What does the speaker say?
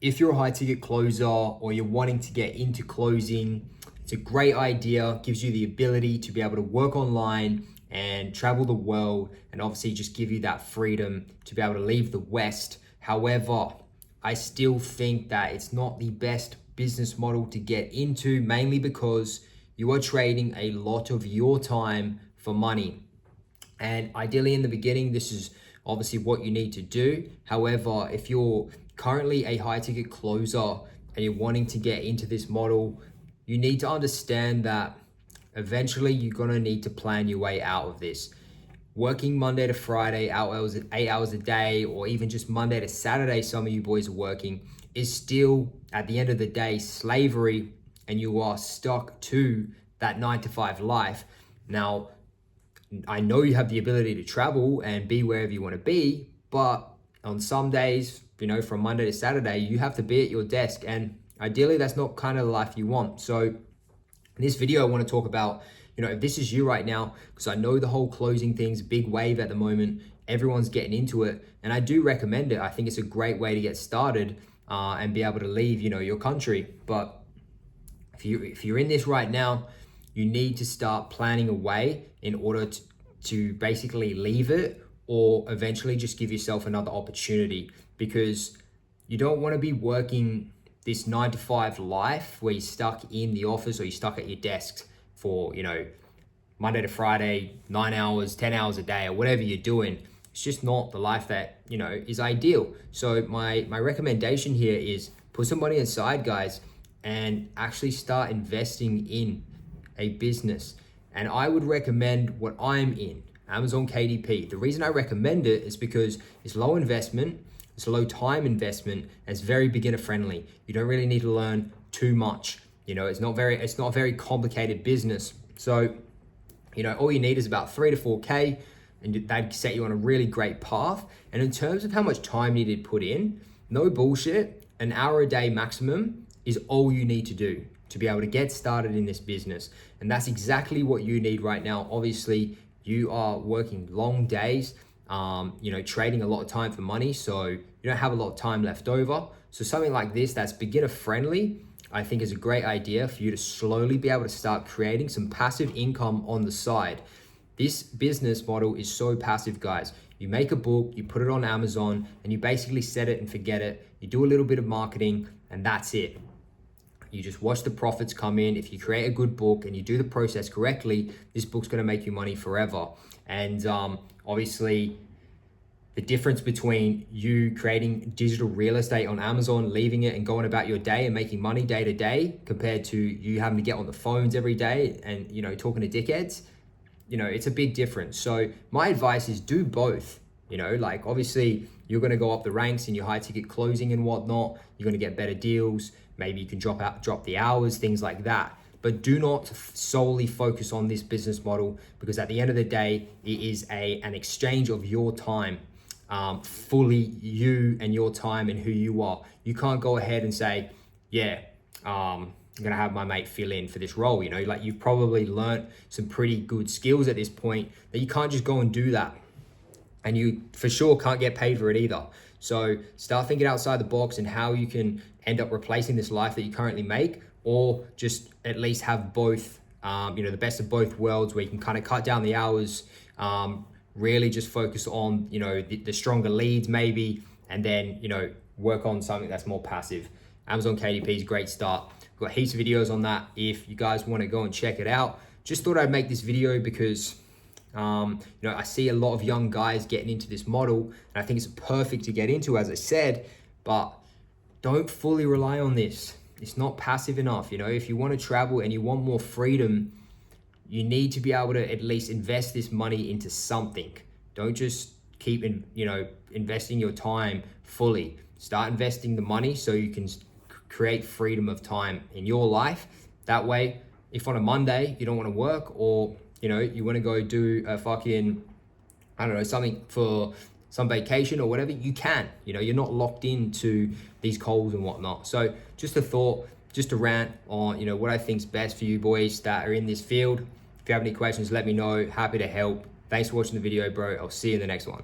If you're a high ticket closer or you're wanting to get into closing, it's a great idea. Gives you the ability to be able to work online and travel the world, and obviously just give you that freedom to be able to leave the West. However, I still think that it's not the best business model to get into, mainly because you are trading a lot of your time for money. And ideally, in the beginning, this is obviously what you need to do. However, if you're currently a high ticket closer and you're wanting to get into this model, you need to understand that eventually you're going to need to plan your way out of this. Working Monday to Friday, 8 hours a day, or even just Monday to Saturday, some of you boys are working, is still, at the end of the day, slavery, and you are stuck to that 9 to 5 life. Now, I know you have the ability to travel and be wherever you want to be, but on some days, from Monday to Saturday, you have to be at your desk. And ideally, that's not kind of the life you want. So in this video, I want to talk about, if this is you right now, because I know the whole closing thing's a big wave at the moment. Everyone's getting into it. And I do recommend it. I think it's a great way to get started and be able to leave, your country. But if you're in this right now, you need to start planning a way in order to basically leave it, or eventually just give yourself another opportunity, because you don't want to be working this 9 to 5 life where you're stuck in the office or you're stuck at your desk for, Monday to Friday, 9 hours, 10 hours a day, or whatever you're doing. It's just not the life that, is ideal. So my recommendation here is put some money aside, guys, and actually start investing in a business. And I would recommend what I'm in, Amazon KDP. The reason I recommend it is because it's low investment, it's a low time investment, and it's very beginner friendly. You don't really need to learn too much. It's not a very complicated business. So, all you need is about 3 to 4K, and that'd set you on a really great path. And in terms of how much time you need to put in, no bullshit, an hour a day maximum is all you need to do to be able to get started in this business. And that's exactly what you need right now. Obviously, you are working long days, trading a lot of time for money, so you don't have a lot of time left over. So something like this that's beginner friendly, I think is a great idea for you to slowly be able to start creating some passive income on the side. This business model is so passive, guys. You make a book, you put it on Amazon, and you basically set it and forget it. You do a little bit of marketing, and that's it. You just watch the profits come in. If you create a good book and you do the process correctly, this book's going to make you money forever. And obviously, the difference between you creating digital real estate on Amazon, leaving it and going about your day and making money day to day, compared to you having to get on the phones every day and, talking to dickheads, it's a big difference. So my advice is do both. Obviously you're going to go up the ranks in your high ticket closing and whatnot. You're going to get better deals. Maybe you can drop the hours, things like that. But do not solely focus on this business model, because at the end of the day, it is an exchange of your time, fully you and your time and who you are. You can't go ahead and say, I'm gonna have my mate fill in for this role. You've probably learned some pretty good skills at this point that you can't just go and do that. And you for sure can't get paid for it either. So start thinking outside the box and how you can end up replacing this life that you currently make, or just at least have both, the best of both worlds, where you can kind of cut down the hours, really just focus on, the stronger leads maybe, and then, work on something that's more passive. Amazon KDP is a great start. I've got heaps of videos on that if you guys want to go and check it out. Just thought I'd make this video because I see a lot of young guys getting into this model, and I think it's perfect to get into, as I said, but don't fully rely on this. It's not passive enough. If you want to travel and you want more freedom, you need to be able to at least invest this money into something. Don't just keep investing your time fully. Start investing the money so you can create freedom of time in your life. That way, if on a Monday you don't want to work, or you want to go do a fucking, something for some vacation or whatever, you can. You're not locked into these calls and whatnot. So just a thought, just a rant on, what I think's best for you boys that are in this field. If you have any questions, let me know. Happy to help. Thanks for watching the video, bro. I'll see you in the next one.